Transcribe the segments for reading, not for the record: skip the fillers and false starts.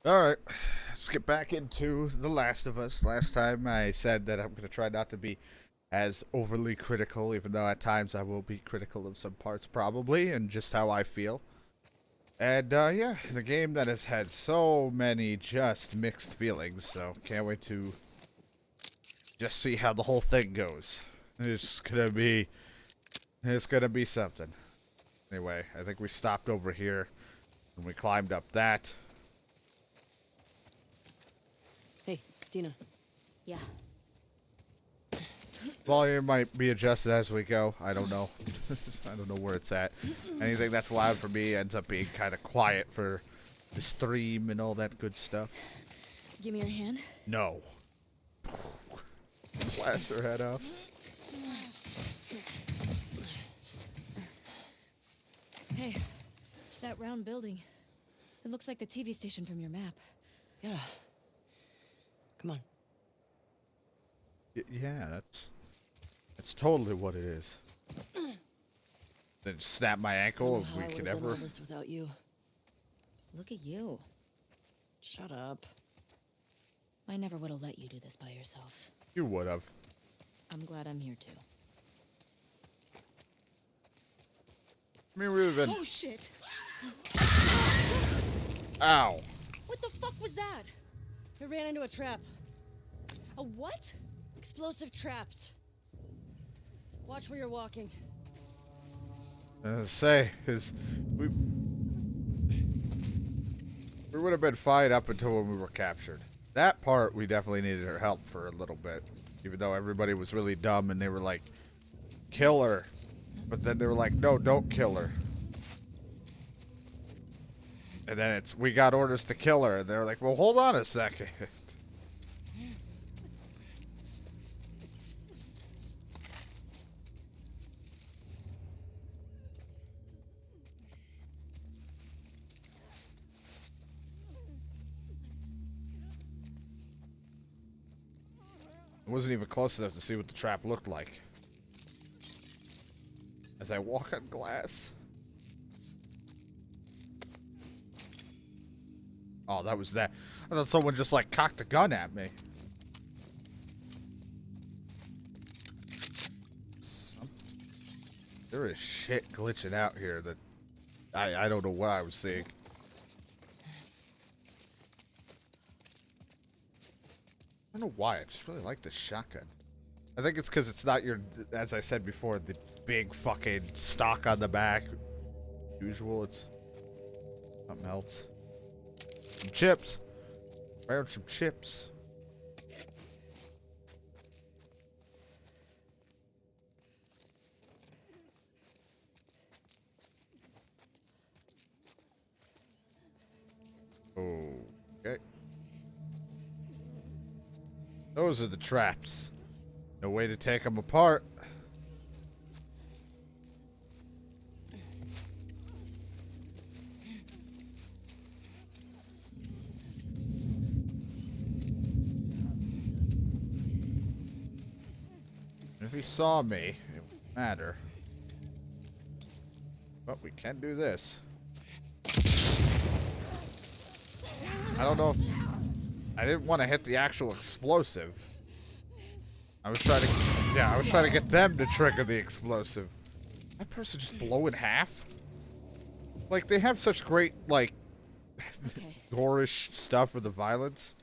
Alright, let's get back into The Last of Us. Last time I said that I'm going to try not to be as overly critical, even though at times I will be critical of some parts, probably, and just how I feel. And, yeah, the game that has had so many just mixed feelings, so can't wait to just see how the whole thing goes. It's gonna be something. Anyway, I think we stopped over here, and we climbed up that. Hey, Dina. Yeah. Volume might be adjusted as we go. I don't know. I don't know where it's at. Anything that's loud for me ends up being kind of quiet for the stream and all that good stuff. Give me your hand. No. Blast her head off. Hey, that round building. It looks like the TV station from your map. Yeah. Come on. Yeah, that's totally what it is. Then snap my ankle and How I we would've could done ever. all this without you. Look at you. Shut up. I never would have let you do this by yourself. You would have. I'm glad I'm here too. I mean, we've been. Oh shit! Ow. What the fuck was that? I ran into a trap. A what? Explosive traps. Watch where you're walking. Say, is we would have been fine up until when we were captured. That part we definitely needed her help for a little bit, even though everybody was really dumb and they were like, "Kill her," but then they were like, "No, don't kill her." And then we got orders to kill her, and they were like, "Well, hold on a second." I wasn't even close enough to see what the trap looked like. As I walk on glass. Oh, that was that. I thought someone just like cocked a gun at me. There is shit glitching out here that I don't know what I was seeing. I don't know why. I just really like this shotgun. I think it's because it's not your, as I said before, the big fucking stock on the back. Usual, it's something else. Some chips. Found some chips. Okay. Those are the traps. No way to take them apart. If he saw me, it wouldn't matter. But we can do this. I don't know if... I didn't want to hit the actual explosive. I was trying to... Yeah, I was trying to get them to trigger the explosive. That person just blow in half? Like, they have such great, like... Okay. gorish stuff with the violence.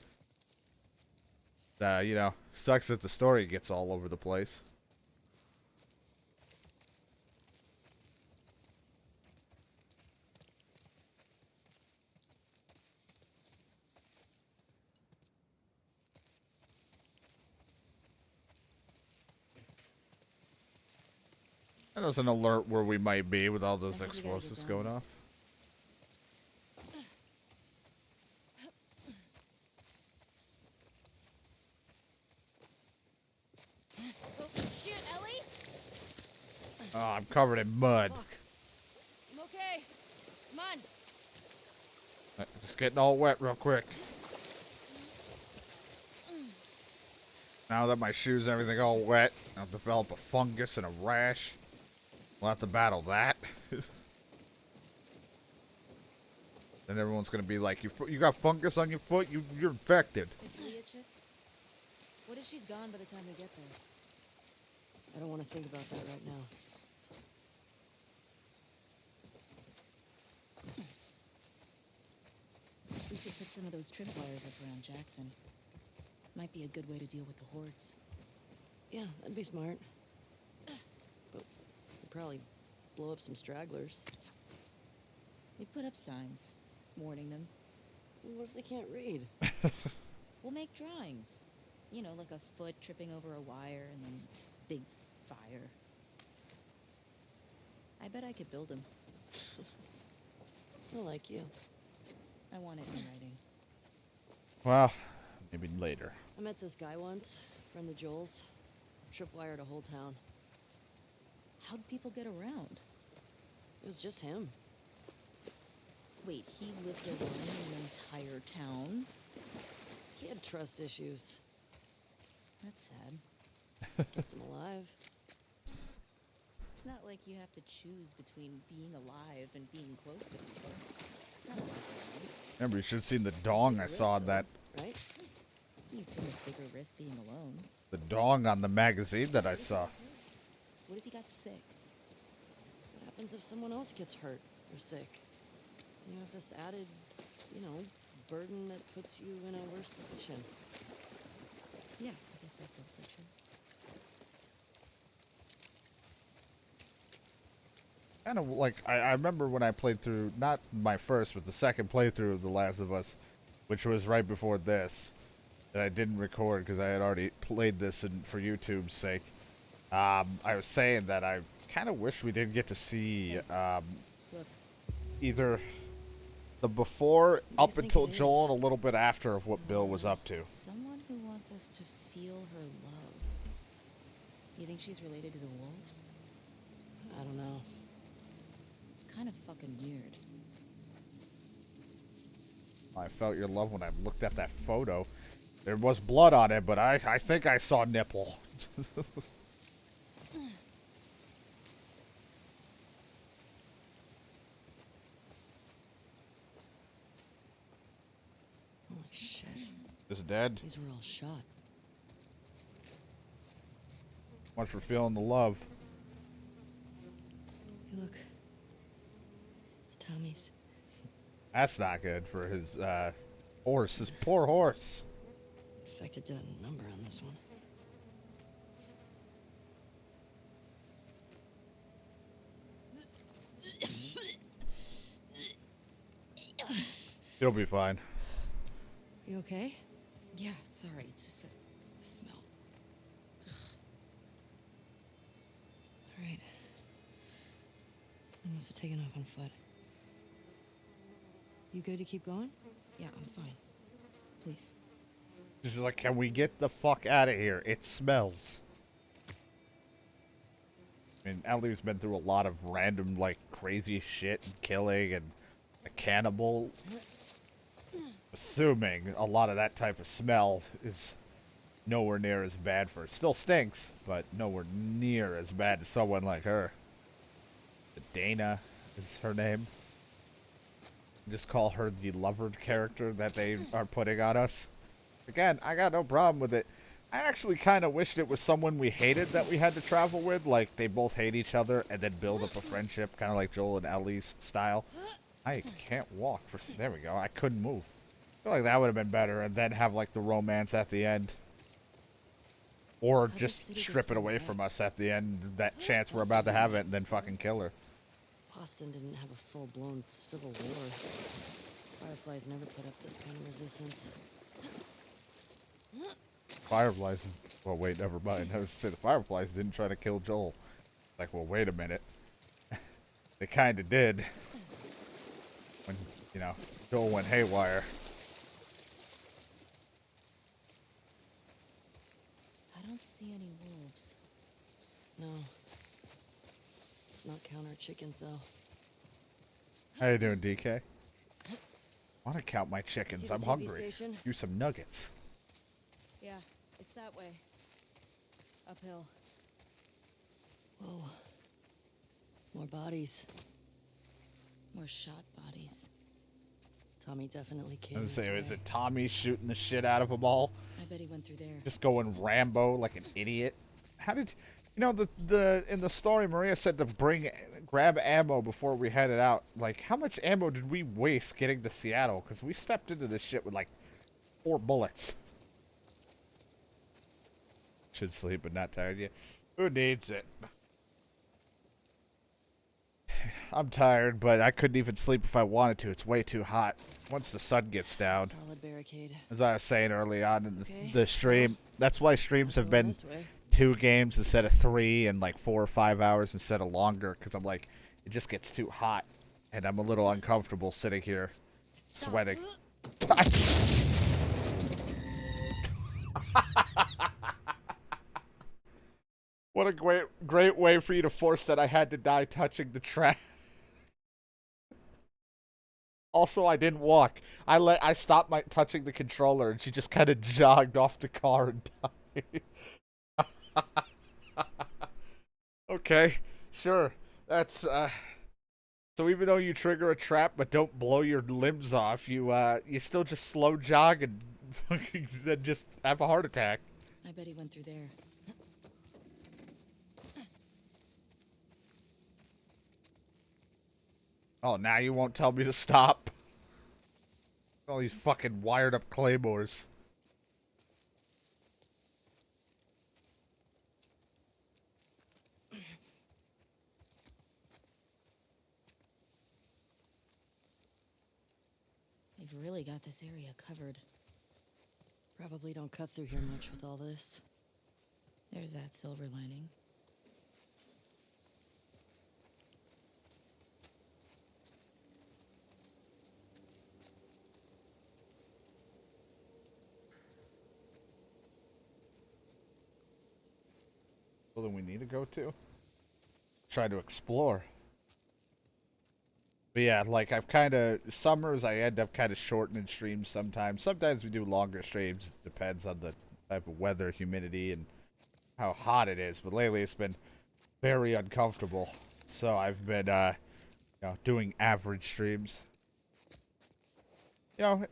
You know, sucks that the story gets all over the place. That was an alert where we might be with all those think we gotta get explosives down going this. off. Oh, shit, Ellie! Oh, I'm covered in mud. Fuck. I'm okay. Come on. Just getting all wet real quick. Now that my shoes and everything all wet, I'll develop a fungus and a rash. We'll have to battle that. And everyone's gonna be like, you got fungus on your foot, you're infected. Is Lee a chick? What if she's gone by the time we get there? I don't want to think about that right now. We could put some of those tripwires up around Jackson. Might be a good way to deal with the hordes. Yeah, that'd be smart. But we'd probably blow up some stragglers. We put up signs, warning them. What if they can't read? We'll make drawings. You know, like a foot tripping over a wire and then big fire. I bet I could build them. I like you. I want it in writing. Well, maybe later. I met this guy once, friend of Joel's. Tripwired a whole town. How'd people get around? It was just him. Wait, he lived alone in an entire town? He had trust issues. That's sad. Kept him alive. It's not like you have to choose between being alive and being close to people. It's not like that. Remember, you should have seen the dong I saw on that. Right? You take a bigger risk being alone. The dong on the magazine that I saw. What if he got sick? What happens if someone else gets hurt or sick? You have this added, burden that puts you in a worse position. Yeah, I guess that's also true. Kind of like, I remember when I played through, not my first, but the second playthrough of The Last of Us, which was right before this, that I didn't record because I had already played this for YouTube's sake. I was saying that I kind of wish we didn't get to see Look, either the before, I up think until it Joel, is. and a little bit after of what Bill was up to. someone who wants us to feel her love. You think she's related to the wolves? I don't know. It's kind of fucking weird. I felt your love when I looked at that photo. There was blood on it, but I think I saw nipple. Holy shit. Is dead. These were all shot. Much for feeling the love. Hey, look. It's Tommy's. That's not good for his horse. His poor horse. In fact, it did a number on this one. He'll be fine. You okay? Yeah, sorry, it's just that smell. All right. I must have taken off on foot. You good to keep going? Yeah, I'm fine. Please. She's like, can we get the fuck out of here? It smells. I mean, Ellie's been through a lot of random, like, crazy shit and killing and a cannibal. Assuming a lot of that type of smell is nowhere near as bad for her. Still stinks, but nowhere near as bad as someone like her. Dana is her name. Just call her the lovered character that they are putting on us. Again, I got no problem with it. I actually kind of wished it was someone we hated that we had to travel with. Like, they both hate each other and then build up a friendship, kind of like Joel and Ellie's style. I can't walk for... There we go. I couldn't move. I feel like that would have been better, and then have, like, the romance at the end. Or How'd just the city get strip it so away bad? from us at the end, that chance we're about to have it, and then fucking kill her. Boston didn't have a full-blown civil war. Fireflies never put up this kind of resistance. Fireflies... Well, wait, never mind. I was to say the Fireflies didn't try to kill Joel. Like, well, wait a minute. They kind of did. When, Joel went haywire. I don't see any wolves. No. Let's not count our chickens, though. How you doing, DK? I want to count my See chickens. the I'm TV hungry. station? Do some nuggets. Yeah, it's that way. Uphill. Whoa. More bodies. More shot bodies. Tommy definitely I came was this gonna say, way. is it Tommy shooting the shit out of them all? I bet he went through there. Just going Rambo like an idiot. How did you know the in the story Maria said to grab ammo before we headed out? Like, how much ammo did we waste getting to Seattle? Because we stepped into this shit with like 4 bullets. Should sleep but not tired yet. Who needs it? I'm tired, but I couldn't even sleep if I wanted to. It's way too hot. Once the sun gets down. Solid barricade. As I was saying early on in Okay. the stream, that's why streams have Going been this way. 2 games instead of 3 and like 4 or 5 hours instead of longer, because I'm like, it just gets too hot and I'm a little uncomfortable sitting here sweating. What a great way for you to force that I had to die touching the track. Also, I didn't walk. I stopped touching the controller and she just kind of jogged off the car and died. Okay, sure. That's so even though you trigger a trap but don't blow your limbs off, you still just slow jog and then just have a heart attack. I bet he went through there. Oh, now you won't tell me to stop. All these fucking wired up claymores. They've really got this area covered. Probably don't cut through here much with all this. There's that silver lining. Building we need to go to? Try to explore. But yeah, like I've kind of summers I end up kind of shortening streams sometimes. Sometimes we do longer streams. It depends on the type of weather, humidity, and how hot it is. But lately it's been very uncomfortable. So I've been doing average streams. You know,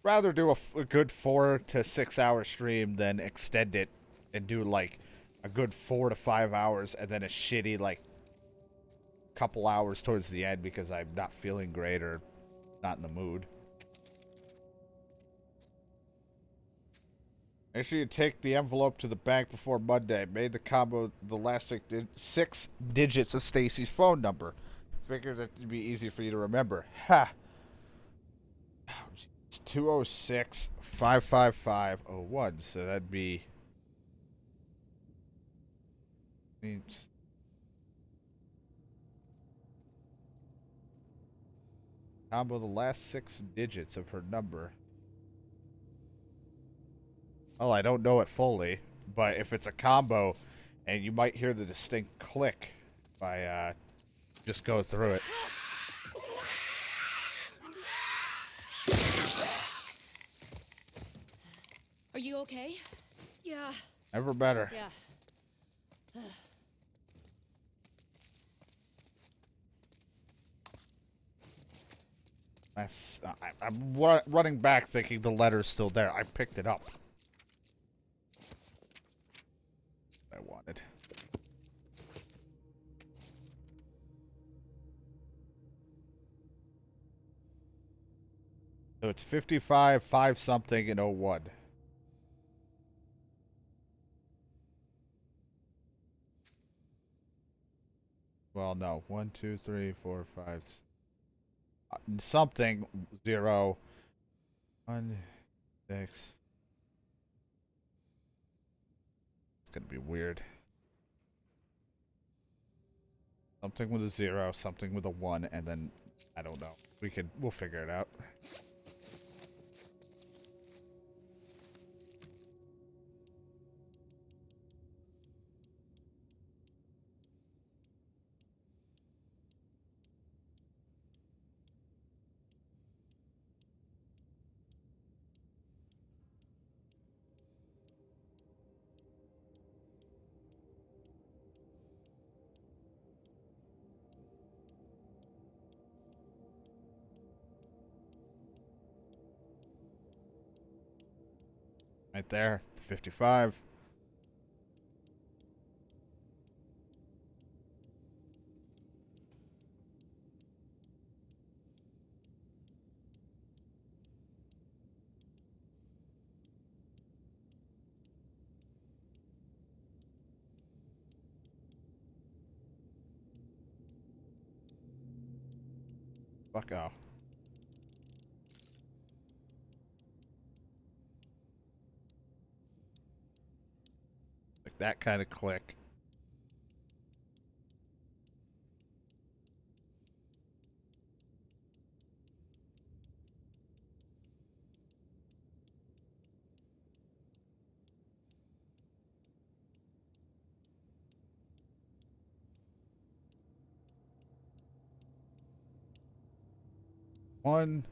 rather do a good 4 to 6 hour stream than extend it and do like a good 4 to 5 hours and then a shitty like couple hours towards the end because I'm not feeling great or not in the mood. Make sure you take the envelope to the bank before Monday. Made the combo the last 6 digits of Stacy's phone number. Figures it'd be easy for you to remember. Ha! It's 206 55501. So that'd be. Combo the last 6 digits of her number. Well, I don't know it fully, but if it's a combo, and you might hear the distinct click if I just go through it. Are you okay? Yeah. Ever better. Yeah. I'm running back thinking the letter's still there. I picked it up. I wanted. So it's 55, 5 something, and 01. Well, no. 1, 2, 3, 4, 5. Something 0. 1, 6. It's gonna be weird. Something with a 0, something with a 1, and then I don't know. We'll figure it out. Right there, 55. Fuck off. Like that kind of click. One.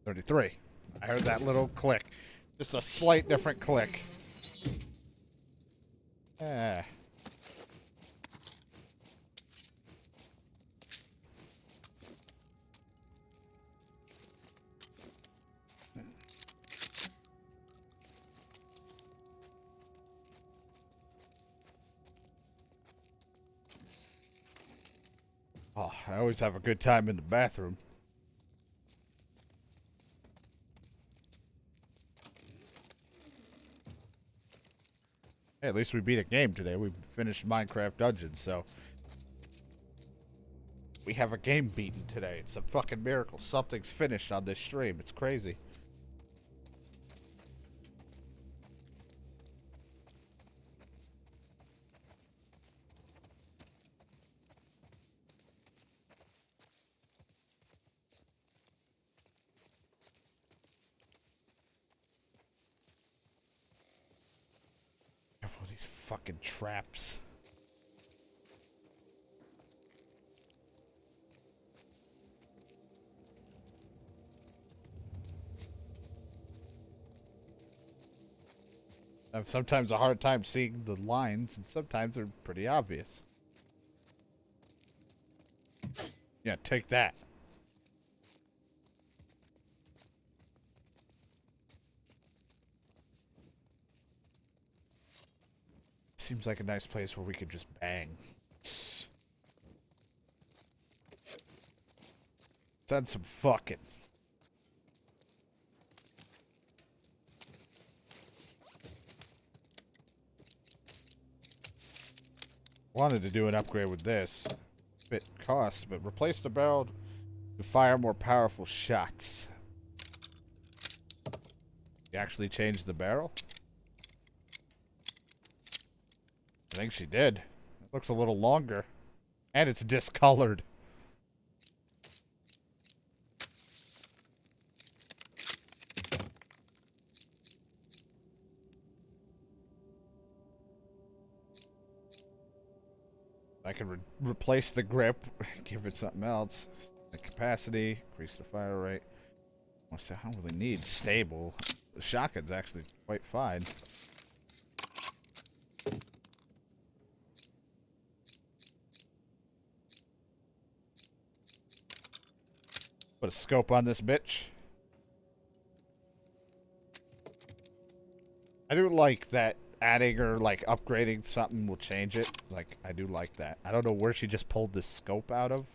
$33. I heard that little click. Just a slight different click. Yeah. Oh, I always have a good time in the bathroom. Hey, at least we beat a game today. We finished Minecraft Dungeons, so we have a game beaten today. It's a fucking miracle. Something's finished on this stream. It's crazy. Careful with these fucking traps. I have sometimes a hard time seeing the lines, and sometimes they're pretty obvious. Yeah, take that. Seems like a nice place where we could just bang. Done some fucking. Wanted to do an upgrade with this. Bit cost, but replace the barrel to fire more powerful shots. You actually changed the barrel? I think she did. It looks a little longer. And it's discolored. I can replace the grip, give it something else. The capacity, increase the fire rate. I don't really need stable. The shotgun's actually quite fine. Put a scope on this bitch. I do like that adding or like upgrading something will change it. Like, I do like that. I don't know where she just pulled this scope out of.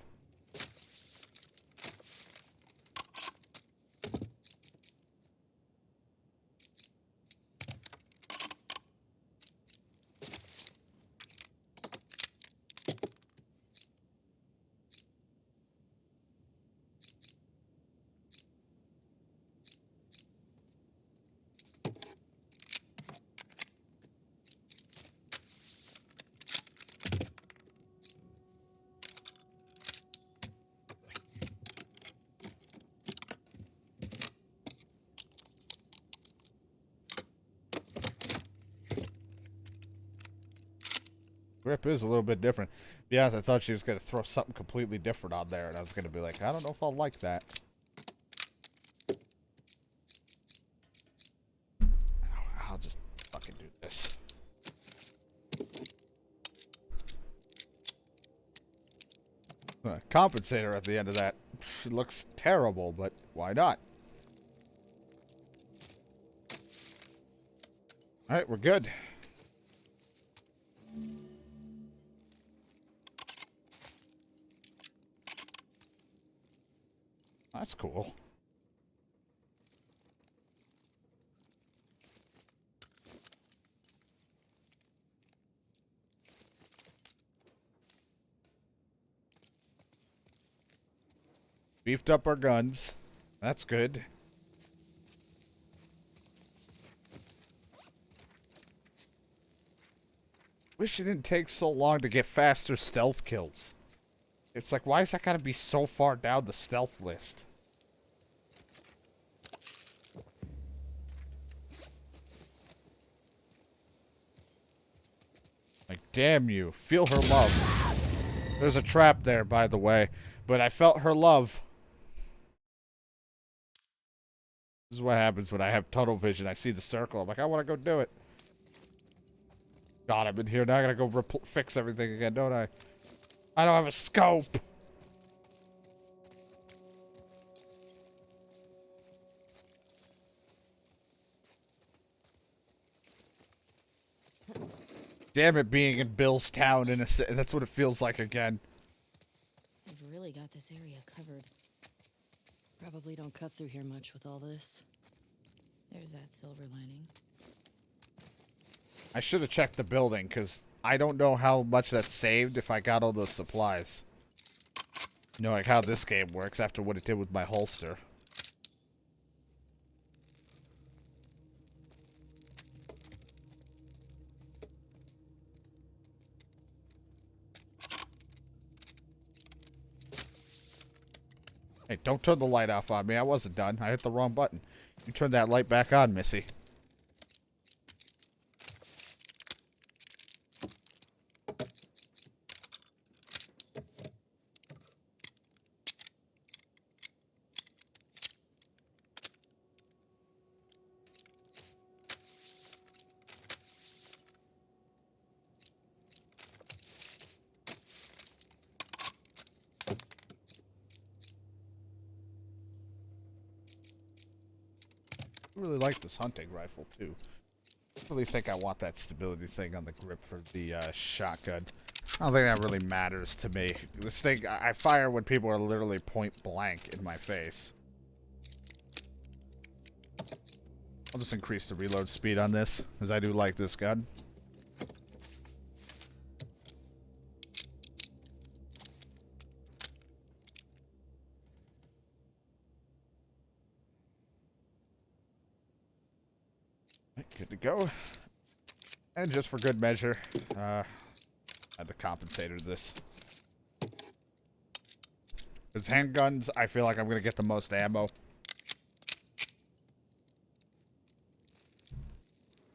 Grip is a little bit different. To be honest, I thought she was going to throw something completely different on there, and I was going to be like, I don't know if I'll like that. Compensator at the end of that. Pff, it looks terrible, but why not? Alright, we're good. That's cool. Beefed up our guns. That's good. Wish it didn't take so long to get faster stealth kills. It's like, why is that gotta be so far down the stealth list? Like, damn you. Feel her love. There's a trap there, by the way. But I felt her love. This is what happens when I have tunnel vision. I see the circle. I'm like, I want to go do it. God, I'm in here. Now I gotta go fix everything again, don't I? I don't have a scope. Damn it, being in Bill's town in a that's what it feels like again. They've really got this area covered. Probably don't cut through here much with all this. There's that silver lining. I should have checked the building, because I don't know how much that's saved if I got all those supplies. You know, like how this game works after what it did with my holster. Hey, don't turn the light off on me. I wasn't done. I hit the wrong button. You turn that light back on, Missy. I really like this hunting rifle, too. I really think I want that stability thing on the grip for the shotgun. I don't think that really matters to me. This thing, I fire when people are literally point blank in my face. I'll just increase the reload speed on this, because I do like this gun. Good to go. And just for good measure, add the compensator to this. Because handguns, I feel like I'm going to get the most ammo.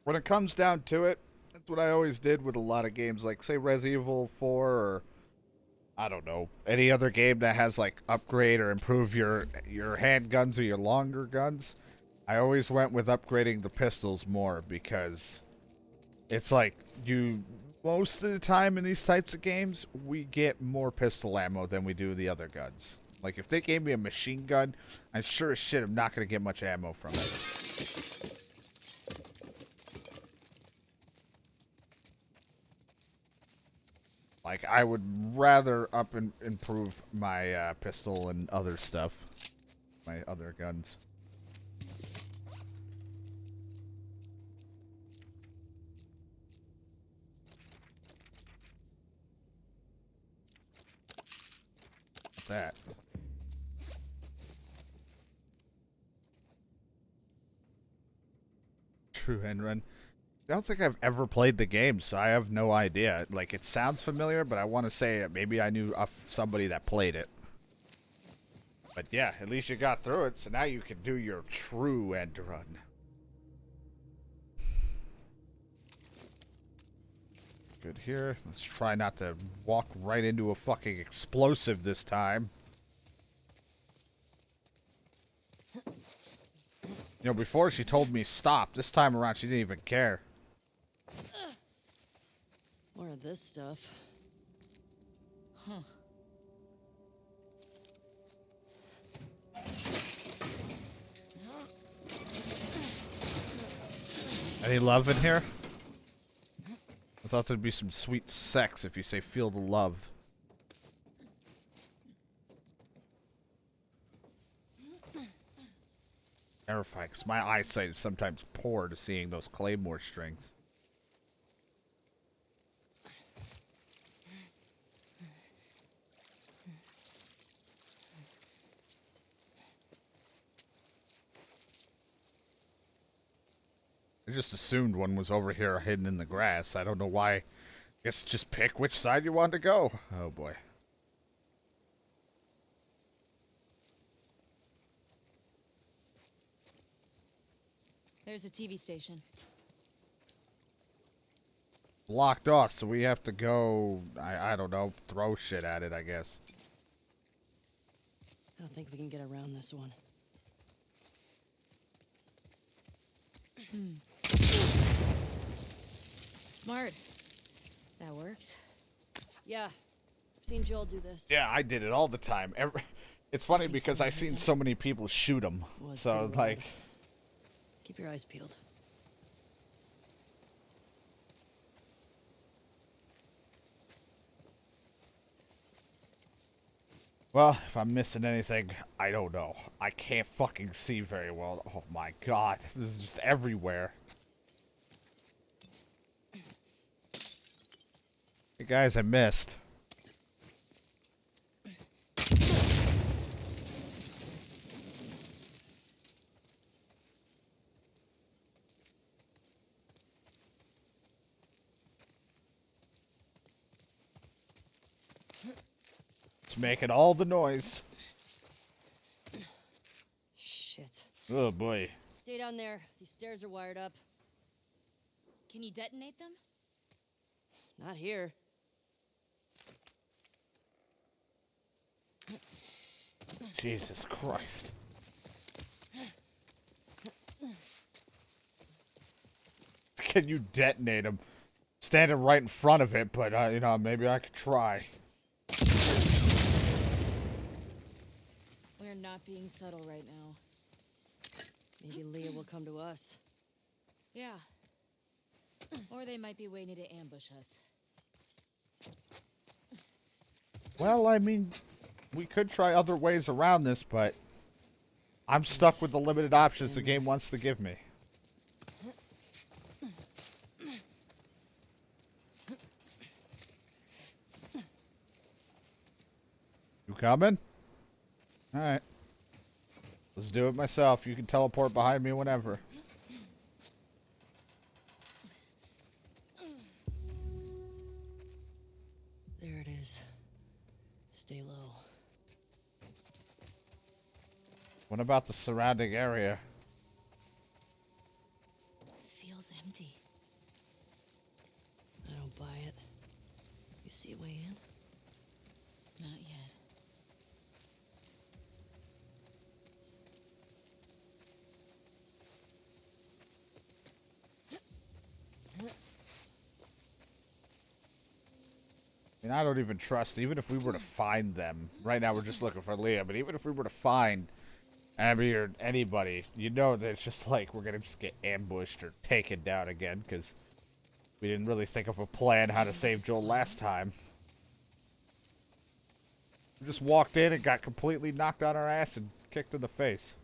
When it comes down to it, that's what I always did with a lot of games, like, say, Resident Evil 4, or, I don't know, any other game that has, like, upgrade or improve your handguns or your longer guns. I always went with upgrading the pistols more, because it's like, most of the time in these types of games, we get more pistol ammo than we do the other guns. Like, if they gave me a machine gun, I'm sure as shit I'm not going to get much ammo from it. Like, I would rather up and improve my pistol and other stuff. My other guns. That. True end run. I don't think I've ever played the game, so I have no idea. Like, it sounds familiar, but I want to say maybe I knew of somebody that played it. But yeah, at least you got through it, so now you can do your true end run. Good here. Let's try not to walk right into a fucking explosive this time. You know, before she told me stop. This time around, she didn't even care. More of this stuff. Huh. Any love in here? I thought there'd be some sweet sex if you say feel the love. Terrifying, because my eyesight is sometimes poor to seeing those claymore strings. I just assumed one was over here hidden in the grass. I don't know why. Guess just pick which side you want to go. Oh boy. There's a TV station. Locked off, so we have to go, I don't know, throw shit at it, I guess. I don't think we can get around this one. Smart. That works. Yeah, I've seen Joel do this. Yeah, I did it all the time. It's funny because I seen so many people shoot him. Was So, pretty like... loud. Keep your eyes peeled. Well, if I'm missing anything, I don't know. I can't fucking see very well. Oh my god, this is just everywhere. Hey guys, I missed. It's making all the noise. Shit. Oh boy. Stay down there. These stairs are wired up. Can you detonate them? Not here. Jesus Christ. Can you detonate him? Standing right in front of it, but, you know, maybe I could try. We're not being subtle right now. Maybe Leah will come to us. Yeah. Or they might be waiting to ambush us. Well, I mean, we could try other ways around this, but I'm stuck with the limited options the game wants to give me. You coming? Alright. Let's do it myself. You can teleport behind me whenever. There it is. Stay low. What about the surrounding area? Feels empty. I don't buy it. You see a way in? Not yet. I mean, I don't even trust, even if we were to find them. Right now we're just looking for Leah, but even if we were to find Abby or anybody, you know that it's just like we're gonna just get ambushed or taken down again, because we didn't really think of a plan how to save Joel last time. We just walked in and got completely knocked on our ass and kicked in the face.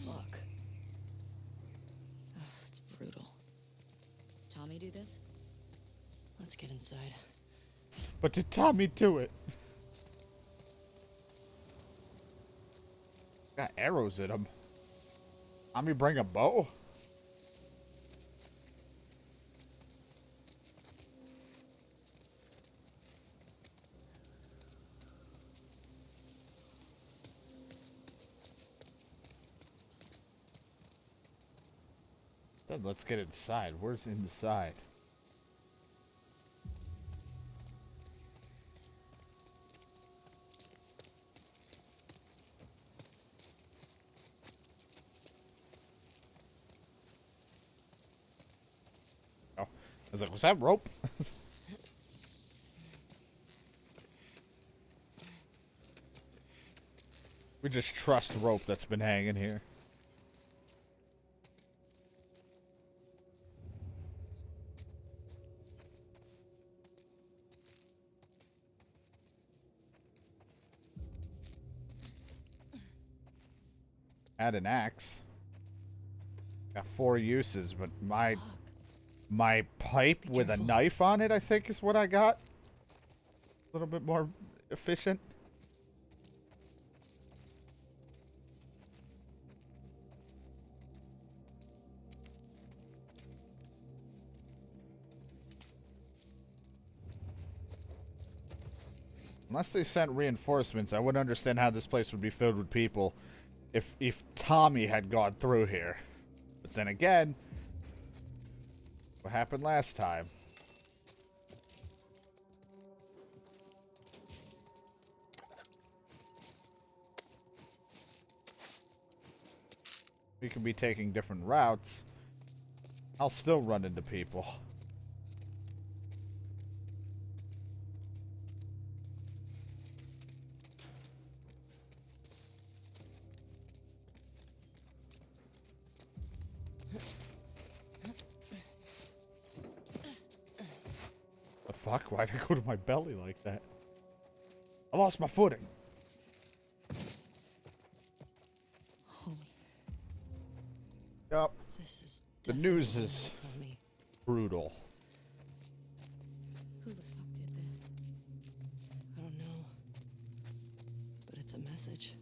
Fuck. It's brutal. Tommy do this? Let's get inside. But did Tommy do it? Got arrows in him. Tommy bring a bow? Then let's get inside. Where's inside? was like, was that rope? We just trust rope that's been hanging here. Add an axe. Got 4 uses, but my pipe with a knife on it, I think, is what I got. A little bit more efficient. Unless they sent reinforcements, I wouldn't understand how this place would be filled with people if Tommy had gone through here. But then again, what happened last time? We could be taking different routes. I'll still run into people. The fuck? Why'd I go to my belly like that? I lost my footing. Holy. Yup. This is The news definitely is Tommy. brutal. Who the fuck did this? I don't know. But it's a message.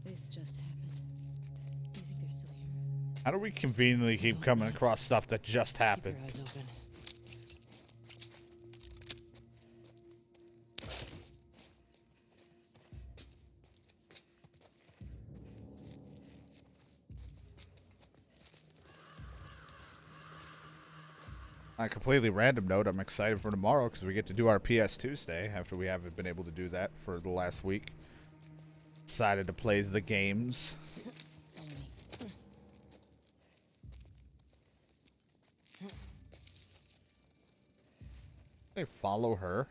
This just happened. Do you think they're still here? How do we conveniently keep coming across stuff that just Keep happened? your eyes open. On a completely random note, I'm excited for tomorrow because we get to do our PS Tuesday after we haven't been able to do that for the last week. Decided to play the games. Follow me. They follow her.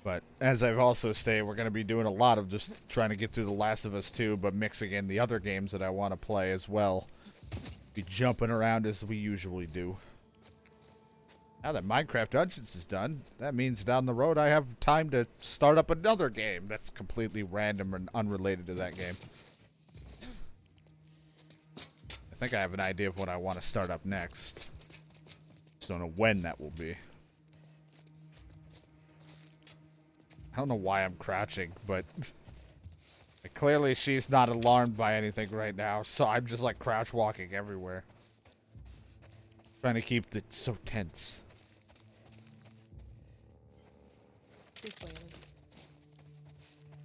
But as I've also stated, we're going to be doing a lot of just trying to get through The Last of Us 2, but mixing in the other games that I want to play as well. Be jumping around as we usually do. Now that Minecraft Dungeons is done, that means down the road I have time to start up another game that's completely random and unrelated to that game. I think I have an idea of what I want to start up next. Just don't know when that will be. I don't know why I'm crouching, but clearly she's not alarmed by anything right now, so I'm just like crouch walking everywhere. Trying to keep it so tense. This way, Ellie.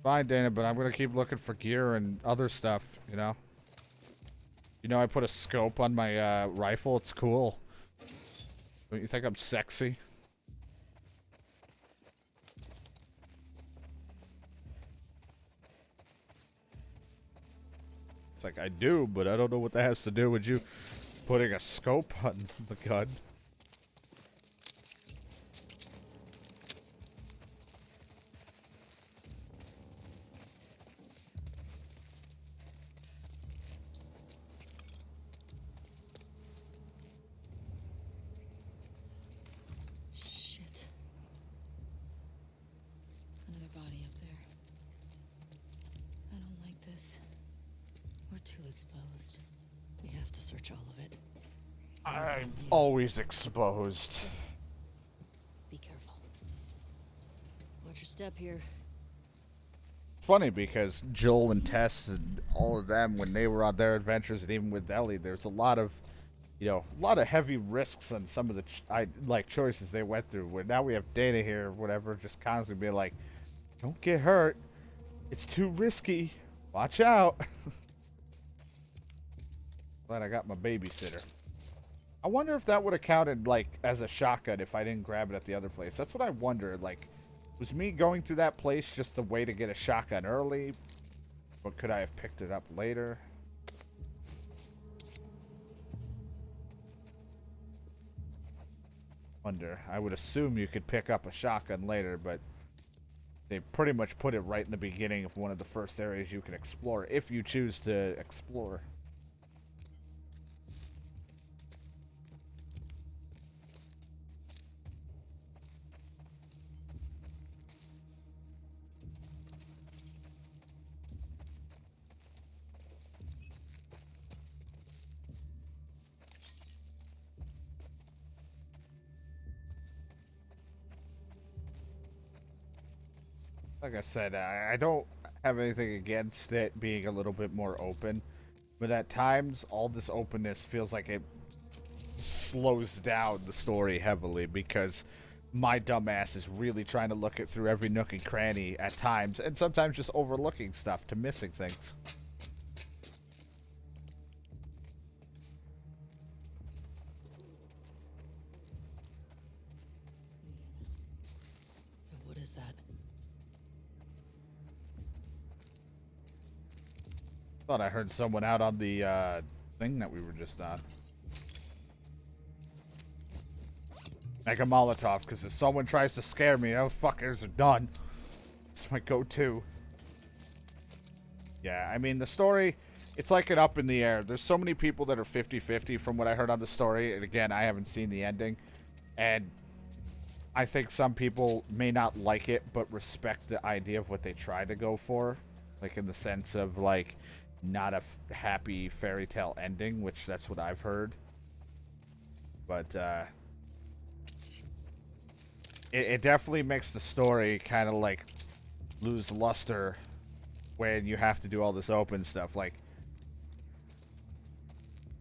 Fine, Dana, but I'm gonna keep looking for gear and other stuff, you know? You know, I put a scope on my rifle. It's cool. Don't you think I'm sexy? It's like, I do, but I don't know what that has to do with you putting a scope on the gun. Shit. Another body up there. I don't like this. We're too exposed. We have to search all of it. I'm always exposed. Be careful. Watch your step here. It's funny because Joel and Tess and all of them, when they were on their adventures, and even with Ellie, there's a lot of, you know, a lot of heavy risks on some of the choices they went through. Where now we have Dana here, or whatever, just constantly being like, "Don't get hurt. It's too risky. Watch out." Glad I got my babysitter. I wonder if that would have counted, like, as a shotgun if I didn't grab it at the other place. That's what I wondered. Like, was me going through that place just a way to get a shotgun early? Or could I have picked it up later? Wonder. I would assume you could pick up a shotgun later, but they pretty much put it right in the beginning of one of the first areas you can explore, if you choose to explore. Like I said, I don't have anything against it being a little bit more open, but at times, all this openness feels like it slows down the story heavily because my dumbass is really trying to look it through every nook and cranny at times, and sometimes just overlooking stuff to missing things. What is that? Thought I heard someone out on the thing that we were just on. Make a Molotov, because if someone tries to scare me, those fuckers are done. It's my go-to. Yeah, I mean, the story, it's like an up in the air. There's so many people that are 50-50 from what I heard on the story. And again, I haven't seen the ending. And I think some people may not like it, but respect the idea of what they tried to go for. Like, in the sense of, like, not a happy fairy tale ending, which that's what I've heard. But, it definitely makes the story kind of, like, lose luster when you have to do all this open stuff. Like,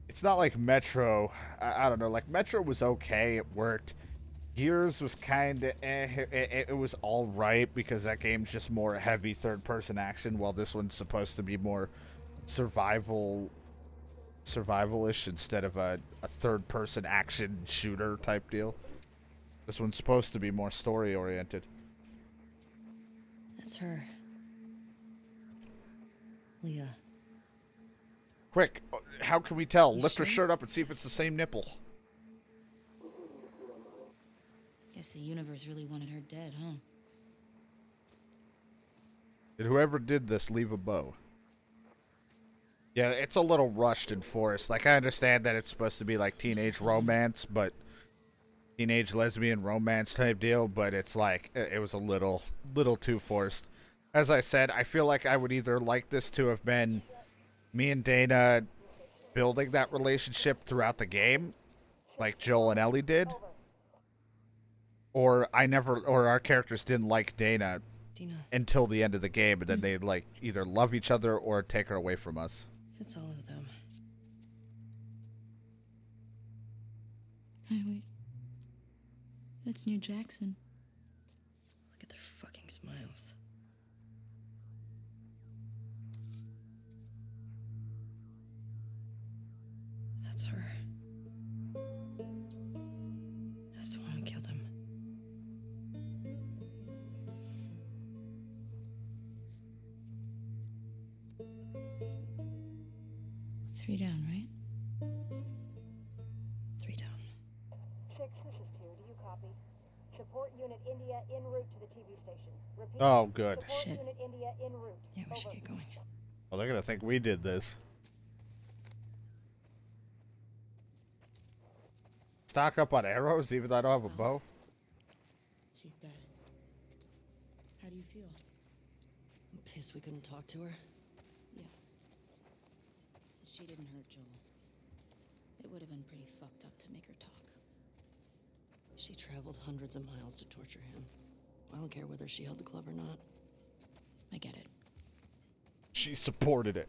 it's not like Metro. I don't know. Like, Metro was okay. It worked. Gears was kind of it was all right because that game's just more heavy third-person action, while this one's supposed to be more survival-ish instead of a third-person action shooter type deal. This one's supposed to be more story-oriented. That's her. Leah. Quick, how can we tell? You Lift her sure? shirt up and see if it's the same nipple. Guess the universe really wanted her dead, huh? Did whoever did this leave a bow? Yeah, it's a little rushed and forced. Like, I understand that it's supposed to be like teenage romance, but teenage lesbian romance type deal, but it's like it was a little too forced. As I said, I feel like I would either like this to have been me and Dana building that relationship throughout the game, like Joel and Ellie did, or our characters didn't like Dana Dina, until the end of the game, and then they like either love each other or take her away from us. it's all of them. Hey, wait. That's New Jackson. Look at their fucking smiles. That's her. That's the one who killed him. Three down, right? 3 down. 6, this is 2. Do you copy? Support Unit India en route to the TV station. Repeat. Oh, good. Support Shit. Unit India en route. Yeah, we should Over. get going. Well, they're gonna think we did this. Stock up on arrows, even though I don't have a bow. She's got it. How do you feel? I'm pissed we couldn't talk to her. Yeah. She didn't hurt Joel. It would have been pretty fucked up to make her talk. She traveled hundreds of miles to torture him. I don't care whether she held the club or not. I get it. She supported it.